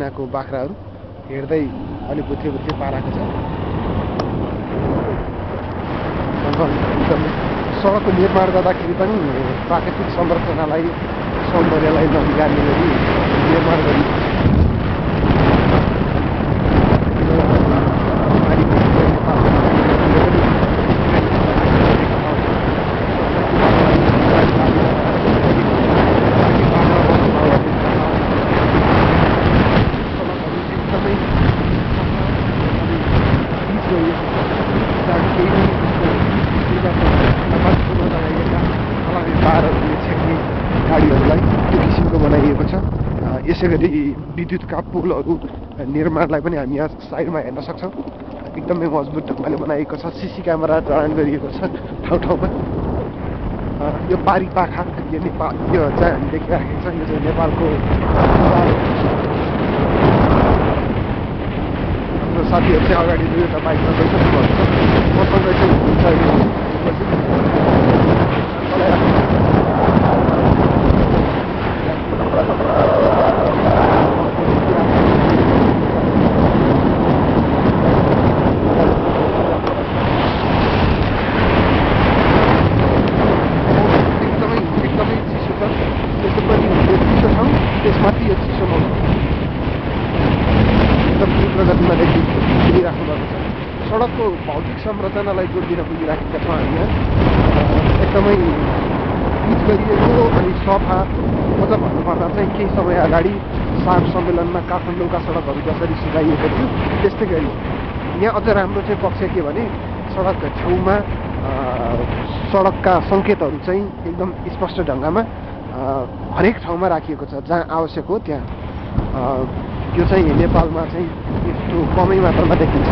चाइनाको बाख्राहरू हेर्दै अलिक बुथे पाराको छ। सडकको निर्माण गर्दाखेरि पनि प्राकृतिक संरचनालाई सौन्दर्यलाई नबिगार्ने गरी निर्माण गरिएको छ। यसै गरी विद्युतका पुलहरू निर्माणलाई पनि हामी यहाँ साइडमा हेर्न सक्छौँ। एकदमै मजबुत ढङ्गले बनाइएको छ। सिसी क्यामेरा जडान गरिएको छ ठाउँ ठाउँमा। यो पारी पाखा यो नेपाल यो चाहिँ हामी देखिराखेको छ। यो चाहिँ नेपालको हाम्रो साथीहरू चाहिँ अगाडि दुईवटा बाइकमा गइसक्नु भएको छ। मसँग चाहिँ हुन्छ त्यसमाथि यो चिसोमा एकदम तीव्र गतिमा पुगिराख्नु भएको छ। सडकको भौतिक संरचनालाई जोड दिन पुगिराखेका छौँ हामी यहाँ। एकदमै पिच गरिएको अनि सफा। मतलब भन्नुपर्दा चाहिँ केही समय अगाडि सार्क सम्मेलनमा काठमाडौँका सडकहरू जसरी सुधाइएको थियो त्यस्तै गरी यहाँ अझ राम्रो चाहिँ पक्ष के भने सडक छेउमा सडकका सङ्केतहरू चाहिँ एकदम स्पष्ट ढङ्गमा हरेक ठाउँमा राखिएको छ जहाँ आवश्यक हो त्यहाँ। यो चाहिँ नेपालमा चाहिँ यस्तो कमै मात्रामा देखिन्छ।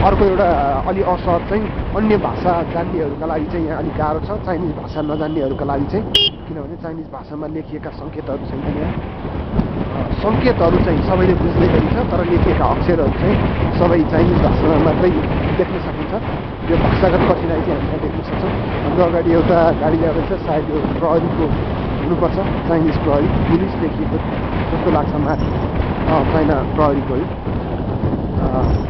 अर्को एउटा अलि असहज चाहिँ अन्य भाषा जान्नेहरूका लागि चाहिँ यहाँ अलिक गाह्रो छ। चाइनिज भाषा नजान्नेहरूका लागि चाहिँ, किनभने चाइनिज भाषामा लेखिएका सङ्केतहरू छैन यहाँ। सङ्केतहरू चाहिँ सबैले बुझ्ने गरी छ, तर लेखिएका अक्षरहरू चाहिँ सबै चाइनिज भाषामा मात्रै देख्न सकिन्छ। यो भाषागत कठिनाइ चाहिँ हामीले देख्न सक्छौँ। हाम्रो अगाडि एउटा गाडी जाँदैछ, सायद यो प्रहरीको हुनुपर्छ, चाइनिज प्रहरी पुलिस लेखिएको जस्तो लाग्छ माथि। चाइना प्रहरीको हो।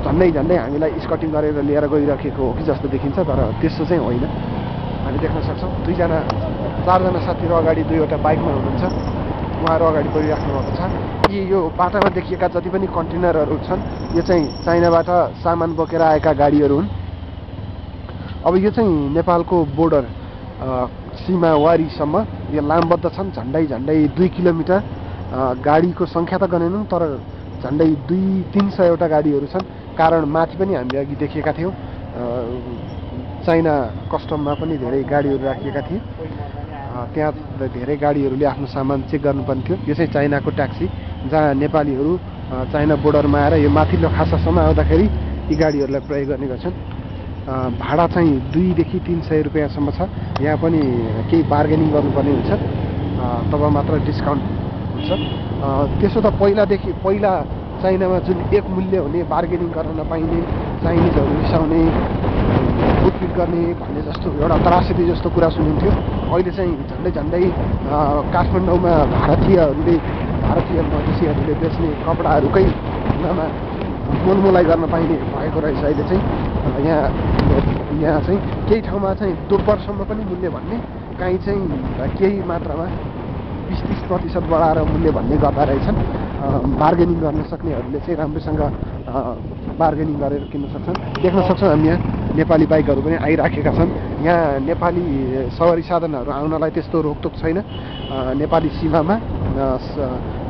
झन्डै हामीलाई स्कटिङ गरेर लिएर गइराखेको हो कि जस्तो देखिन्छ, तर त्यस्तो चाहिँ होइन। हामी देख्न सक्छौँ 4जना साथीहरू अगाडि दुईवटा बाइकमा हुनुहुन्छ। उहाँहरू अगाडि बढिराख्नु भएको छ। यो बाटामा देखिएका जति पनि कन्टेनरहरू छन् यो चाहिँ चाइनाबाट सामान बोकेर आएका गाडीहरू हुन्। अब यो चाहिँ नेपालको बोर्डर सीमावारीसम्म यो लामबद्ध छन्। झन्डै 2 किलोमिटर। गाडीको सङ्ख्या त गनेनौँ, तर झन्डै 200-300वटा गाडीहरू छन्। कारण माथि पनि हामीले अघि देखेका थियौँ, चाइना कस्टममा पनि धेरै गाडीहरू राखिएका थिए। त्यहाँ धेरै गाडीहरूले आफ्नो सामान चेक गर्नुपर्ने थियो। यो चाहिँ चाइनाको ट्याक्सी, जहाँ नेपालीहरू चाइना बोर्डरमा आएर यो माथिल्लो खासासम्म आउँदाखेरि यी गाडीहरूलाई प्रयोग गर्ने गर्छन्। भाडा चाहिँ 200 देखि 300 रुपियाँसम्म छ। यहाँ पनि केही बार्गेनिङ गर्नुपर्ने हुन्छ, तब मात्र डिस्काउन्ट हुन्छ। त्यसो त पहिला चाइनामा जुन एक मूल्य हुने, बार्गेनिङ गर्न नपाइने, चाइनिजहरू रिसाउने, कुटपिट गर्ने भन्ने जस्तो एउटा त्रासदी जस्तो कुरा सुनिन्थ्यो। अहिले चाहिँ झन्डै काठमाडौँमा भारतीय मधेसीहरूले बेच्ने कपडाहरूकै ढङ्गमा मोलमोलाई गर्न पाइने भएको रहेछ। अहिले चाहिँ यहाँ चाहिँ केही ठाउँमा चाहिँ दोब्बरसम्म पनि मूल्य भन्ने, काहीँ चाहिँ केही मात्रामा 20-30% बढाएर मूल्य भन्ने गर्दा रहेछन्। बार्गेनिङ गर्न सक्नेहरूले चाहिँ राम्रोसँग बार्गेनिङ गरेर किन्न सक्छन्। देख्न सक्छौँ हामी यहाँ नेपाली बाइकहरू पनि आइराखेका छन्। यहाँ नेपाली सवारी साधनहरू आउनलाई त्यस्तो रोकटोक छैन। नेपाली सीमामा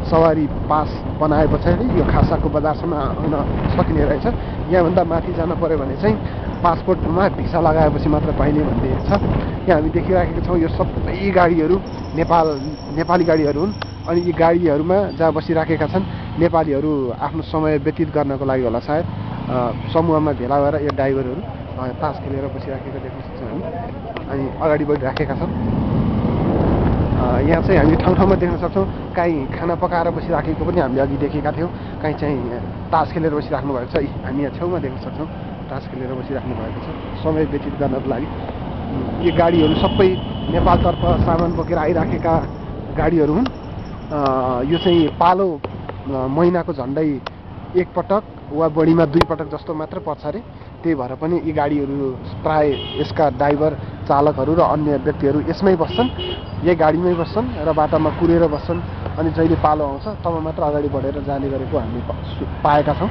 सवारी पास बनाए पछाडि यो खासाको बजारसम्म आउन सकिने रहेछ। यहाँभन्दा माथि जान पर्यो भने चाहिँ पासपोर्टमा भिसा लगाएपछि मात्र पाइने भन्ने छ। यहाँ हामी देखिराखेका छौँ यो सबै गाडीहरू नेपाली गाडीहरू हुन्। अनि यी गाडीहरूमा जहाँ बसिराखेका छन् नेपालीहरू आफ्नो समय व्यतीत गर्नको लागि होला सायद, समूहमा भेला भएर यो ड्राइभरहरू तास खेलेर बसिराखेको देख्न सक्छौँ हामी। अनि अगाडि बढिराखेका छन्। यहाँ चाहिँ हामी ठाउँ देख्न सक्छौँ काहीँ खाना पकाएर बसिराखेको पनि हामीले अघि देखेका थियौँ। काहीँ चाहिँ तास खेलेर बसिराख्नु भएको छ। हामी यहाँ छेउमा देख्न सक्छौँ तास खेलेर बसिराख्नु भएको छ समय व्यतीत गर्नको लागि। यी गाडीहरू सबै नेपालतर्फ सामान बोकेर आइराखेका गाडीहरू हुन्। यो चाहिँ पालो महिनाको झन्डै एकपटक वा बढीमा 2 पटक जस्तो मात्र पर्छ अरे। त्यही भएर पनि यी गाडीहरू प्राय यसका ड्राइभर चालकहरू र अन्य व्यक्तिहरू यसमै बस्छन्, यही गाडीमै बस्छन् र बाटामा कुरेर बस्छन्। अनि जहिले पालो आउँछ तब मात्र अगाडि बढेर जाने गरेको हामी पाएका छौँ।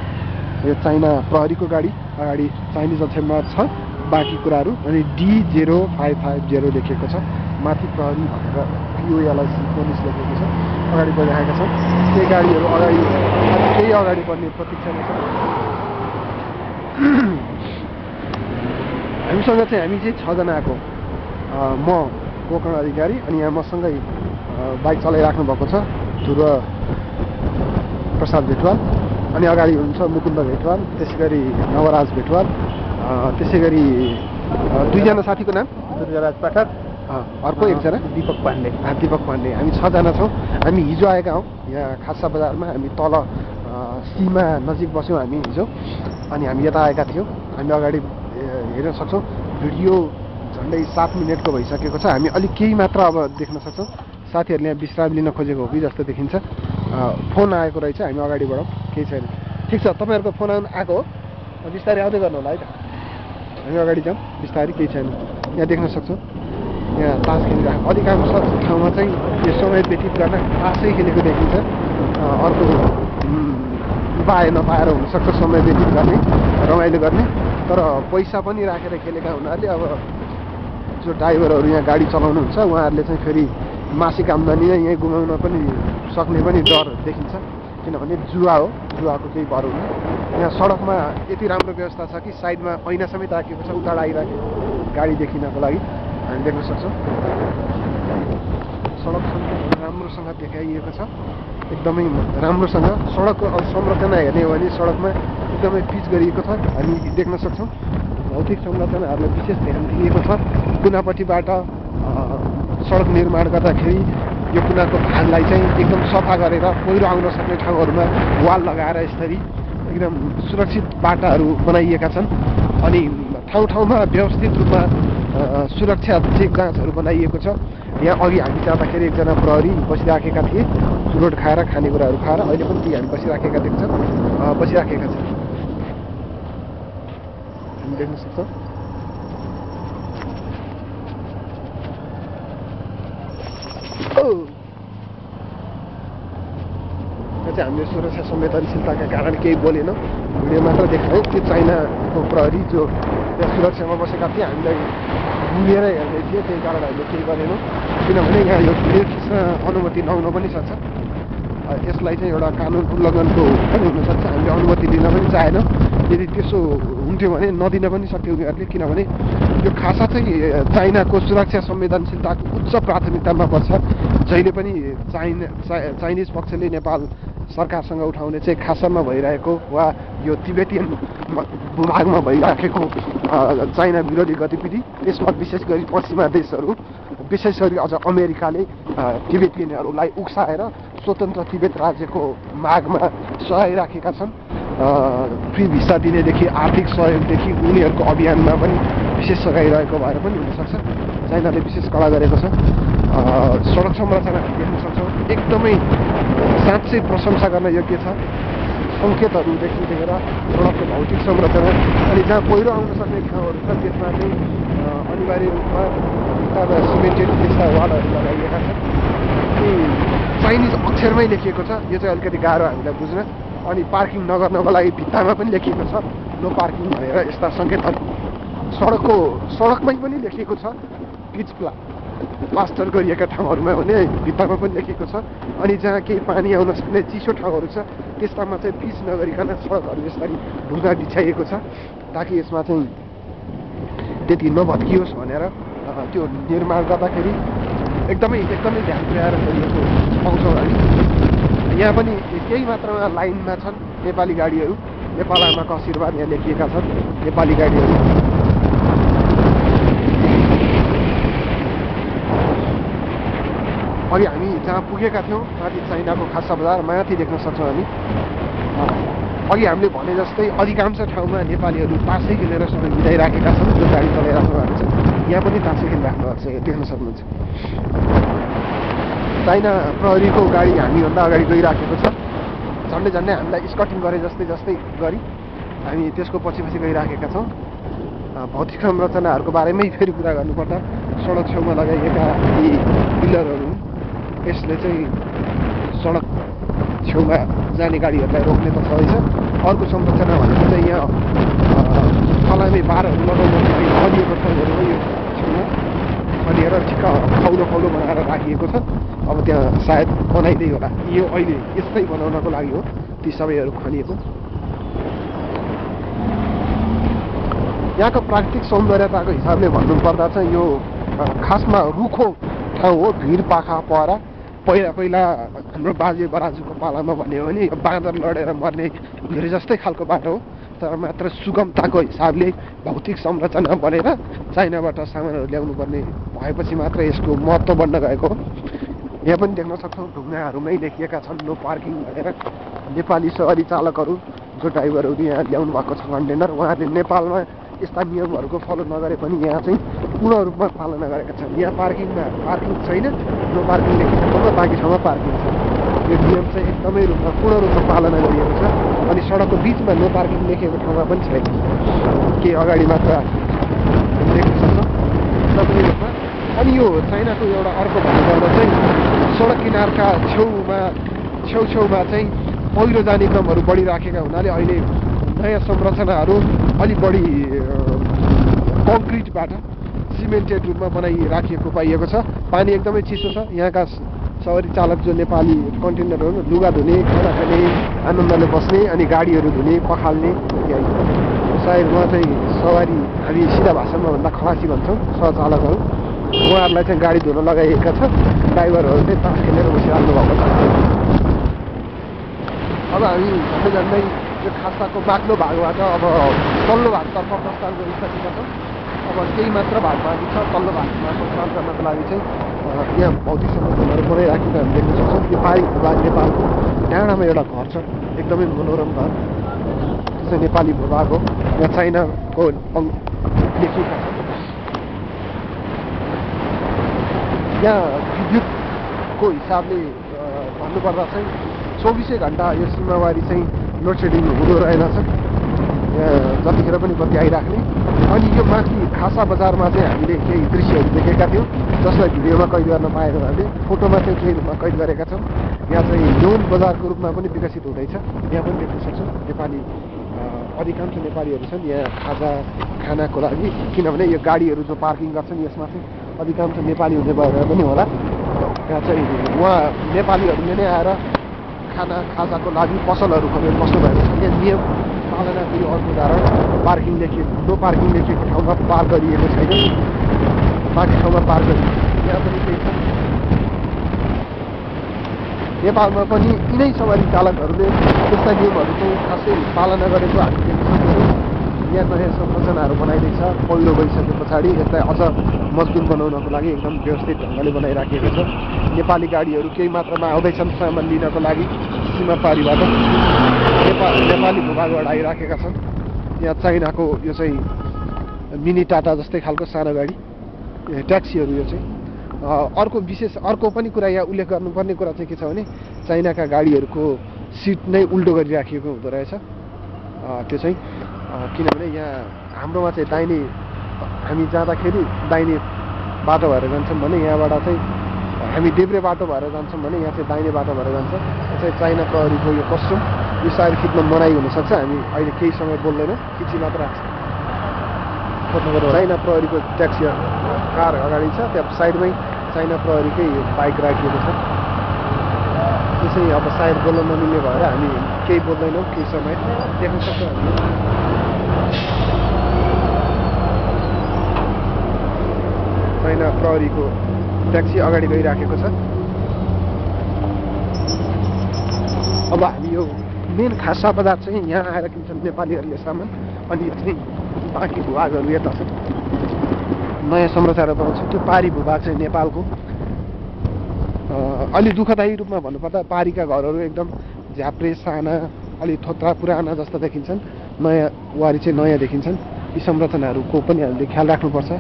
यो चाइना प्रहरीको गाडी अगाडि चाइनिज अक्षरमा छ बाँकी कुराहरू। अनि D0550 लेखेको छ, माथि प्रहरी भनेर POLIC पुलिस लेखेको छ, अगाडि बढिरहेका छन्। त्यही गाडीहरू अगाडि केही अगाडि बढ्ने प्रतीक्षामा छ। हामीसँग चाहिँ हामी चाहिँ 6 जना आएको। म गोकर्ण अधिकारी अनि यहाँ मसँगै बाइक चलाइराख्नु भएको छ ध्रुव प्रसाद भेटवाल, अनि अगाडि हुनुहुन्छ मुकुन्द भेटवाल, त्यसै गरी नवराज भेटवाल, त्यसै गरी 2 जना साथीको नाम दुर्गाराज पाठक, अर्को एकजना दीपक पाण्डे। दीपक पाण्डे। हामी 6 जना छौँ। हामी हिजो आएका हौँ यहाँ खासा बजारमा। हामी तल सीमा नजिक बस्यौँ हामी हिजो, अनि हामी यता आएका थियौँ। हामी अगाडि हेर्न सक्छौँ भिडियो झन्डै 7 मिनटको भइसकेको छ। हामी अलिक केही मात्र अब देख्न सक्छौँ। साथीहरूले यहाँ विश्राम लिन खोजेको हो कि जस्तो देखिन्छ। फोन आएको रहेछ, हामी अगाडि बढौँ, केही छैन। ठिक छ, तपाईँहरूको फोन आएको हो, बिस्तारै आउँदै गर्नु होला है त। हामी अगाडि जाउँ बिस्तारै, केही छैन। यहाँ देख्न सक्छौँ यहाँ तास खेलिरहेको, अधिकांश ठाउँमा चाहिँ यो समय व्यतीत गर्न तासै खेलेको देखिन्छ। अर्को पाए नपाएर हुनसक्छ समय व्यतीत गर्ने, रमाइलो गर्ने। तर पैसा पनि राखेर खेलेका हुनाले अब जो ड्राइभरहरू यहाँ गाडी चलाउनुहुन्छ उहाँहरूले चाहिँ फेरि मासिक आम्दानी यहीँ गुमाउन पनि सक्ने पनि डर देखिन्छ। किनभने जुवा हो, जुवाको केही भर हुन्न। यहाँ सडकमा यति राम्रो व्यवस्था छ कि साइडमा ऐना समेत राखेको छ उतार आइराखेको गाडी देखिनको लागि। हामी देख्न सक्छौँ सडक राम्रोसँग देखाइएको छ, एकदमै राम्रोसँग। सडकको संरचना हेर्ने हो भने सडकमा एकदमै पिच गरिएको छ। हामी देख्न सक्छौँ भौतिक संरचनाहरूलाई विशेष ध्यान दिएको छ। कुनापट्टिबाट सडक निर्माण गर्दाखेरि यो कुनाको भागलाई चाहिँ एकदम सफा गरेर पहिरो आउन सक्ने ठाउँहरूमा वाल लगाएर यसरी एकदम सुरक्षित बाटाहरू बनाइएका छन्। अनि ठाउँ ठाउँमा व्यवस्थित रूपमा सुरक्षा चेक जाँचहरू बनाइएको छ। यहाँ अघि हामी जाँदाखेरि एकजना प्रहरी बसिराखेका थिए, चुरोट खाएर खानेकुराहरू खाएर। अहिले पनि ती हामी बसिराखेका छन्। हामी देख्न सक्छौँ चाहिँ हामीले सुरक्षा संवेदनशीलताका कारण केही बोलेनौँ, भिडियो मात्र देखायौँ। त्यो चाइनाको प्रहरी जो त्यहाँ सुरक्षामा बसेका थिए हामीलाई बुझेर हेर्दै थिए, त्यही कारण हामीले केही गरेनौँ। किनभने यहाँ यो भिडियो खिच्न अनुमति नहुन पनि सक्छ। यसलाई चाहिँ एउटा कानुन उल्लङ्घनको पनि हुनसक्छ। हामीले अनुमति दिन पनि चाहेनौँ। यदि त्यसो हुन्थ्यो भने नदिन पनि सक्थ्यो उनीहरूले। किनभने यो खासा चाहिँ चाइनाको सुरक्षा संवेदनशीलताको उच्च प्राथमिकतामा पर्छ। जहिले पनि चाइनिज पक्षले नेपाल सरकारसँग उठाउने चाहिँ खासामा भइरहेको वा यो तिब्बतियन भूभागमा भइराखेको चाइना विरोधी गतिविधि, त्यसमा विशेष गरी पश्चिमा देशहरू, विशेष गरी अझ अमेरिकाले तिब्बतियनहरूलाई उक्साएर स्वतन्त्र तिब्बत राज्यको मागमा सहाइराखेका छन्। फ्री भिसा दिनेदेखि आर्थिक सहयोगदेखि उनीहरूको अभियानमा पनि विशेष सघाइरहेको भएर पनि हुनसक्छ चाइनाले विशेष कडा गरेको छ। सडक संरचना देख्न सक्छौँ एकदमै साँच्चै प्रशंसा गर्न योग्य छ। सङ्केतहरूदेखि लिएर सडकको भौतिक संरचना, अनि जहाँ पहिरो आउन सक्ने ठाउँहरू छ त्यसमा चाहिँ अनिवार्य रूपमा सिमेन्टेड त्यस्ता वालहरू लगाइएका छन्। अनि चाइनिज अक्षरमै लेखिएको छ, यो चाहिँ अलिकति गाह्रो हामीलाई बुझ्न। अनि पार्किङ नगर्नको लागि भित्तामा पनि लेखिएको छ नो पार्किङ भनेर। यस्ता सङ्केतहरू सडकमै पनि लेखिएको छ। पिच प्लास्टर गरिएका ठाउँहरूमा भने भित्तामा पनि लेखिएको छ। अनि जहाँ केही पानी आउन सक्ने चिसो ठाउँहरू छ त्यस्तामा चाहिँ पिच नगरिकन सडकहरू यसरी ढुङ्गा बिछाइएको छ, ताकि यसमा चाहिँ त्यति नभत्कियोस् भनेर। त्यो निर्माण गर्दाखेरि एकदमै ध्यान पुर्याएर गरिएको पाउँछौँ हामी। यहाँ पनि केही मात्रामा लाइनमा छन् नेपाली गाडीहरू। नेपाल आमाको आशीर्वाद यहाँ लेखिएका छन् नेपाली गाडीहरू। अघि हामी जहाँ पुगेका थियौँ माथि चाइनाको खासा बजार माथि देख्न सक्छौँ हामी। अघि हामीले भने जस्तै अधिकांश ठाउँमा नेपालीहरू तासै खेलेर समय बिताइराखेका छन्, जो गाडी चलाइराख्नु भएको छ। यहाँ पनि तासै खेलिराख्नु भएको छ, देख्न सक्नुहुन्छ। चाइना प्रहरीको गाडी हामीभन्दा अगाडि गइराखेको छ। झन्डै झन्डै हामीलाई स्कटिङ गरे जस्तै गरी हामी त्यसको पछि गइराखेका छौँ। भौतिक संरचनाहरूको बारेमै फेरि कुरा गर्नुपर्दा सडक छेउमा लगाइएका यी पिलरहरू यसले चाहिँ सडक छेउमा जाने गाडीहरूलाई रोक्ने त छँदैछ। अर्को संरचना भनेको चाहिँ यहाँ फलामे बारहरू लगाउनको लागि खनिएको ठाउँहरू हो। यो छेउमा खनिएर ठिक्क खौलो बनाएर राखिएको छ। अब त्यहाँ सायद बनाइँदै होला। यो अहिले यस्तै बनाउनको लागि हो ती सबैहरू खनिएको। यहाँको प्राकृतिक सौन्दर्यताको हिसाबले भन्नुपर्दा चाहिँ यो खासमा रुखो ठाउँ हो। भिर पाखा पहरा पहिला हाम्रो बाजे बराजुको पालामा भन्यो भने बाँदर लडेर मर्ने धेरै जस्तै खालको बाटो हो। तर मात्र सुगमताको हिसाबले भौतिक संरचना बनेर चाइनाबाट सामानहरू ल्याउनु पर्ने भएपछि मात्र यसको महत्त्व बढ्न गएको हो। यहाँ पनि देख्न सक्छौँ ढुङ्गाहरूमै लेखिएका छन् नो पार्किङ भनेर। नेपाली सवारी चालकहरू जो ड्राइभरहरू यहाँ ल्याउनु भएको छ कन्टेनर, उहाँहरूले नेपालमा यस्ता नियमहरूको फलो नगरे पनि यहाँ चाहिँ पूर्ण रूपमा पालना गरेका छन्। यहाँ पार्किङ छैन, नो पार्किङ लेखेको ठाउँमा बाँकी ठाउँमा पार्किङ छ। यो नियम चाहिँ एकदमै पूर्ण रूपमा पालना गरिएको छ। अनि सडकको बिचमा नो पार्किङ लेखेको ठाउँमा पनि छैन, केही अगाडि मात्र देख्न सक्छौँ सबै रूपमा। अनि यो चाइनाको एउटा अर्को भन्नुपर्दा चाहिँ सडक किनारका छेउछेउमा चाहिँ पहिरो जाने क्रमहरू बढिराखेका हुनाले अहिले नयाँ संरचनाहरू अलिक बढी कङ्क्रिटबाट सिमेन्टेड रूपमा बनाइराखिएको पाइएको छ। पानी एकदमै चिसो छ। यहाँका सवारी चालक जो नेपाली कन्टेनरहरू लुगा धुने, खाना खाने, आनन्दले बस्ने अनि गाडीहरू धुने, पखाल्ने इत्यादि। सायद उहाँ चाहिँ सवारी हामी सिधा भाषामा भन्दा खलासी भन्छौँ सहचालकहरू, उहाँहरूलाई चाहिँ गाडी धुन लगाइएका छ। ड्राइभरहरू चाहिँ तास खेलेर बसिहाल्नु भएको छ। अब हामी झन्डै यो खासाको माथिल्लो भागबाट अब तल्लो भागतर्फ प्रस्थान गरिसकेका छौँ। अब केही मात्र भाग बाँकी छ। तल्लो भागमा प्रस्थान गर्नको लागि चाहिँ यहाँ भौतिक संरचनाहरू बनाइराखेको हामी देख्न सक्छौँ। यो पारी भूभाग नेपालको डाँडामा एउटा घर छ, एकदमै मनोरम घर। त्यो चाहिँ नेपाली भूभाग हो। यहाँ चाइनाको लेखिएका छ। यहाँ विद्युतको हिसाबले भन्नुपर्दा चाहिँ 24 घन्टा यो सीमावारी चाहिँ लोड सेडिङ हुँदो रहेनछ। यहाँ जतिखेर पनि बत्ती आइराख्ने। अनि यो माथि खासा बजारमा चाहिँ हामीले केही दृश्यहरू देखेका थियौँ जसलाई भिडियोमा कैद गर्न पाएको हामीले फोटोमा चाहिँ केही रूपमा कैद गरेका छौँ। यहाँ चाहिँ यौन बजारको रूपमा पनि विकसित हुँदैछ। यहाँ पनि देख्न सक्छौँ नेपाली अधिकांश नेपालीहरू छन् यहाँ खानाको लागि, किनभने यो गाडीहरू जो पार्किङ गर्छन् यसमा चाहिँ अधिकांश नेपाली हुने भएर पनि होला। यहाँ चाहिँ उहाँ नेपालीहरूले नै आएर खाजाको लागि पसलहरू खोलेर बस्नु भएको छ। यहाँ नियम पालना फेरि अर्को उदाहरण नो पार्किङ लेखिएको ठाउँमा पार गरिएको छैन, बाँकी ठाउँमा पार गरिएको। यहाँ पनि त्यही छ। नेपालमा पनि यिनै सवारी चालकहरूले त्यस्ता नियमहरू चाहिँ खासै पालना गरेको हामी देख्न सक्छौँ। यहाँ नयाँ संरचनाहरू बनाइँदैछ। पहिलो गइसके पछाडि यसलाई अझ मजबुत बनाउनको लागि एकदम व्यवस्थित ढङ्गले बनाइराखेको छ। नेपाली गाडीहरू केही मात्रामा आउँदैछन् सामान लिनको लागि सीमा पारीबाट। नेपाली भूभागबाट आइराखेका छन्। यहाँ चाइनाको यो चाहिँ मिनी टाटा जस्तै खालको सानो गाडी ट्याक्सीहरू यो चाहिँ। अर्को पनि कुरा यहाँ उल्लेख गर्नुपर्ने कुरा चाहिँ के छ भने चाइनाका गाडीहरूको सिट नै उल्टो गरिराखिएको हुँदो रहेछ। त्यो चाहिँ किनभने यहाँ हाम्रोमा चाहिँ दाहिने हामी जाँदाखेरि दाहिने बाटो भएर जान्छौँ भने यहाँबाट चाहिँ हामी देब्रे बाटो भएर जान्छौँ भने यहाँ चाहिँ दाहिने बाटो भएर जान्छ। यो चाहिँ चाइना प्रहरीको यो कस्ट्युम यो सायद खिच्न मनाइ हुनसक्छ। हामी अहिले केही समय बोल्दैनौँ, खिची मात्र चाइना प्रहरीको ट्याक्सी कार अगाडि छ, त्यहाँ साइडमै चाइना प्रहरीकै बाइक राखिएको छ। त्यो चाहिँ अब सायद बोल्न नमिल्ने भएर हामी केही बोल्दैनौँ, केही समय देख्न सक्छौँ हामी। चाइना प्रहरीको ट्याक्सी अगाडि गइराखेको छ। अब हामी यो मेन खासा बजार चाहिँ यहाँ आएर किन्छन् नेपालीहरूले सामान, अनि चाहिँ बाँकी भूभागहरू यता छ नयाँ संरचना पाउँछ। त्यो पारी भूभाग चाहिँ नेपालको अलि दुःखदायी रूपमा भन्नुपर्दा पारीका घरहरू एकदम झ्याप्रे साना, अलि थोत्रा पुराना जस्ता देखिन्छन्। नयाँ वारी चाहिँ नयाँ देखिन्छन्। यी संरचनाहरूको पनि हामीले ख्याल राख्नुपर्छ।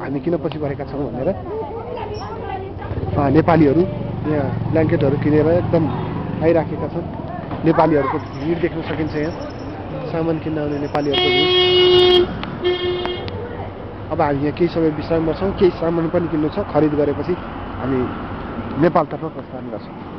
हामी किन पछि परेका छौँ भनेर नेपालीहरू यहाँ ब्ल्याङ्केटहरू किनेर एकदम आइराखेका छन्। नेपालीहरूको भिड देख्न सकिन्छ यहाँ सामान किन्न आउने नेपालीहरूको भिड अब हामी यहाँ केही समय विश्राम गर्छौँ केही सामान पनि किन्नु छ खरिद गरेपछि हामी नेपालतर्फ प्रस्थान गर्छौँ